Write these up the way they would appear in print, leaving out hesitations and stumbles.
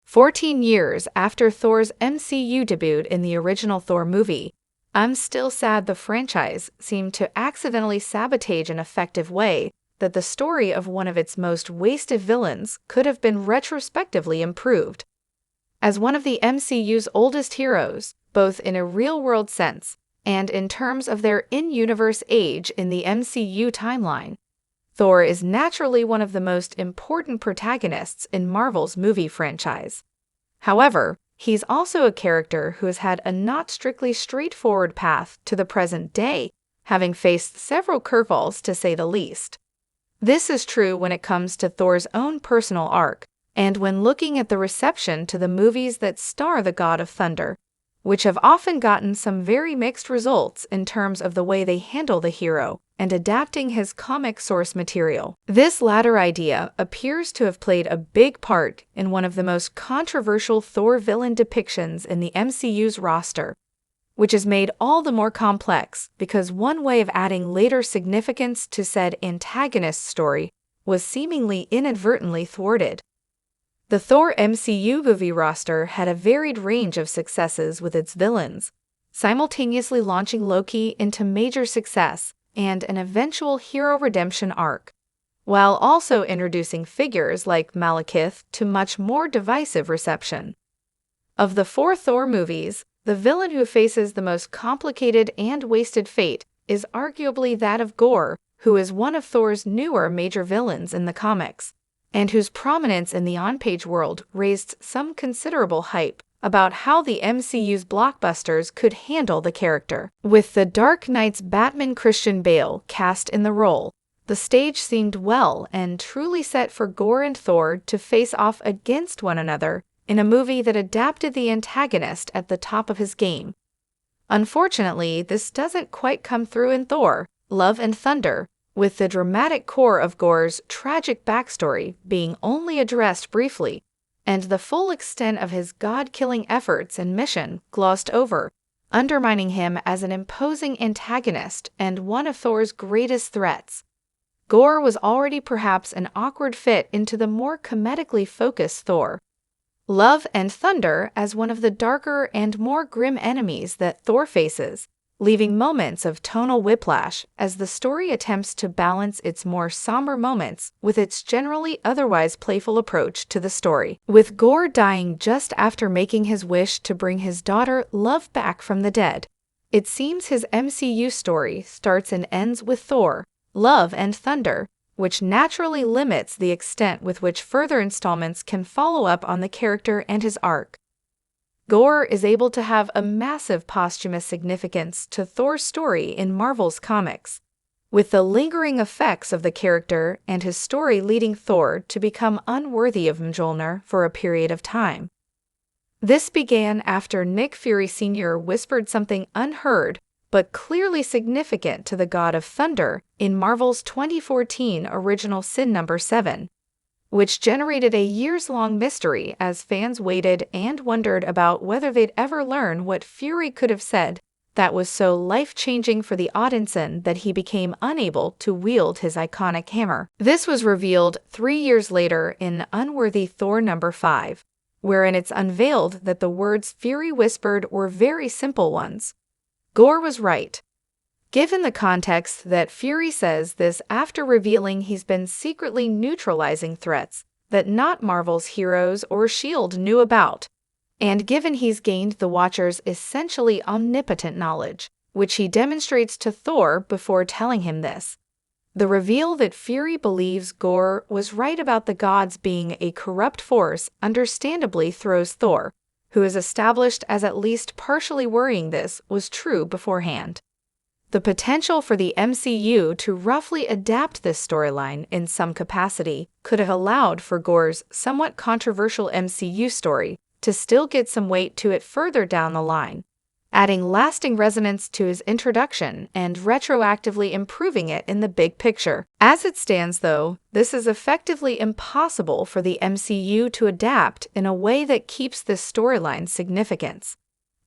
14 years after Thor's MCU debut in the original Thor movie, I'm still sad the franchise seemed to accidentally sabotage an effective way that the story of one of its most wasted villains could have been retrospectively improved. As one of the MCU's oldest heroes, both in a real-world sense and in terms of their in-universe age in the MCU timeline, Thor is naturally one of the most important protagonists in Marvel's movie franchise. However, he's also a character who has had a not strictly straightforward path to the present day, having faced several curveballs to say the least. This is true when it comes to Thor's own personal arc, and when looking at the reception to the movies that star the God of Thunder, which have often gotten some very mixed results in terms of the way they handle the hero and adapting his comic source material. This latter idea appears to have played a big part in one of the most controversial Thor villain depictions in the MCU's roster, which is made all the more complex because one way of adding later significance to said antagonist's story was seemingly inadvertently thwarted. The Thor MCU movie roster had a varied range of successes with its villains, simultaneously launching Loki into major success and an eventual hero redemption arc, while also introducing figures like Malekith to much more divisive reception. Of the 4 Thor movies, the villain who faces the most complicated and wasted fate is arguably that of Gorr, who is one of Thor's newer major villains in the comics, and whose prominence in the on-page world raised some considerable hype about how the MCU's blockbusters could handle the character. With The Dark Knight's Batman Christian Bale cast in the role, the stage seemed well and truly set for Gorr and Thor to face off against one another in a movie that adapted the antagonist at the top of his game. Unfortunately, this doesn't quite come through in Thor: Love and Thunder, with the dramatic core of Gorr's tragic backstory being only addressed briefly, and the full extent of his god-killing efforts and mission glossed over, undermining him as an imposing antagonist and one of Thor's greatest threats. Gorr was already perhaps an awkward fit into the more comedically focused Thor. Love and Thunder as one of the darker and more grim enemies that Thor faces, leaving moments of tonal whiplash as the story attempts to balance its more somber moments with its generally otherwise playful approach to the story. With Gorr dying just after making his wish to bring his daughter Love back from the dead, it seems his MCU story starts and ends with Thor, Love and Thunder, which naturally limits the extent with which further installments can follow up on the character and his arc. Gorr is able to have a massive posthumous significance to Thor's story in Marvel's comics, with the lingering effects of the character and his story leading Thor to become unworthy of Mjolnir for a period of time. This began after Nick Fury Sr. whispered something unheard but clearly significant to the God of Thunder in Marvel's 2014 original Sin No. 7. Which generated a years-long mystery as fans waited and wondered about whether they'd ever learn what Fury could have said that was so life-changing for the Odinson that he became unable to wield his iconic hammer. This was revealed 3 years later in Unworthy Thor No. 5, wherein it's unveiled that the words Fury whispered were very simple ones. Gorr was right. Given the context that Fury says this after revealing he's been secretly neutralizing threats that not Marvel's heroes or S.H.I.E.L.D. knew about, and given he's gained the Watcher's essentially omnipotent knowledge, which he demonstrates to Thor before telling him this, the reveal that Fury believes Gorr was right about the gods being a corrupt force understandably throws Thor, who is established as at least partially worrying this was true beforehand. The potential for the MCU to roughly adapt this storyline in some capacity could have allowed for Gorr's somewhat controversial MCU story to still get some weight to it further down the line, adding lasting resonance to his introduction and retroactively improving it in the big picture. As it stands, though, this is effectively impossible for the MCU to adapt in a way that keeps this storyline's significance.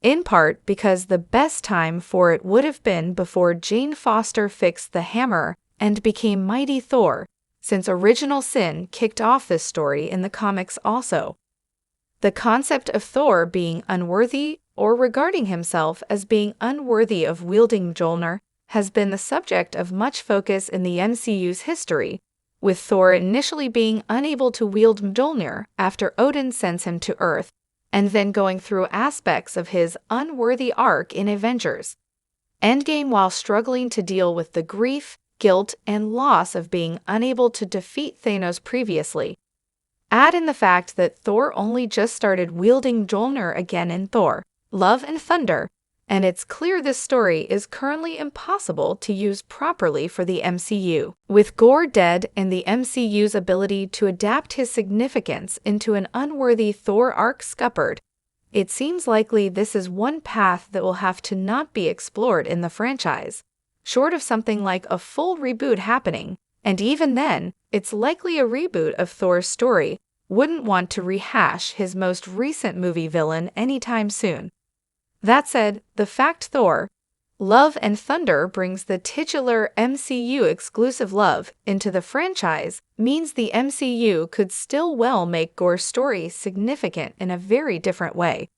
In part because the best time for it would have been before Jane Foster fixed the hammer and became Mighty Thor, since Original Sin kicked off this story in the comics also. The concept of Thor being unworthy or regarding himself as being unworthy of wielding Mjolnir has been the subject of much focus in the MCU's history, with Thor initially being unable to wield Mjolnir after Odin sends him to Earth, and then going through aspects of his unworthy arc in Avengers Endgame while struggling to deal with the grief, guilt, and loss of being unable to defeat Thanos previously. Add in the fact that Thor only just started wielding Mjolnir again in Thor, Love and Thunder, and it's clear this story is currently impossible to use properly for the MCU. With Gorr dead and the MCU's ability to adapt his significance into an unworthy Thor arc scuppered, it seems likely this is one path that will have to not be explored in the franchise, short of something like a full reboot happening, and even then, it's likely a reboot of Thor's story wouldn't want to rehash his most recent movie villain anytime soon. That said, the fact Thor, Love and Thunder brings the titular MCU exclusive Love into the franchise means the MCU could still well make Gorr's story significant in a very different way.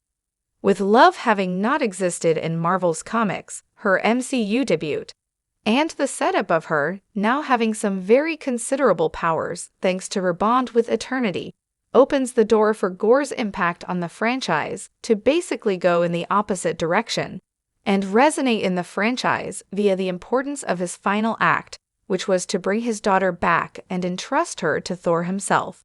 With Love having not existed in Marvel's comics, her MCU debut, and the setup of her now having some very considerable powers thanks to her bond with Eternity, opens the door for Gorr's impact on the franchise to basically go in the opposite direction and resonate in the franchise via the importance of his final act, which was to bring his daughter back and entrust her to Thor himself.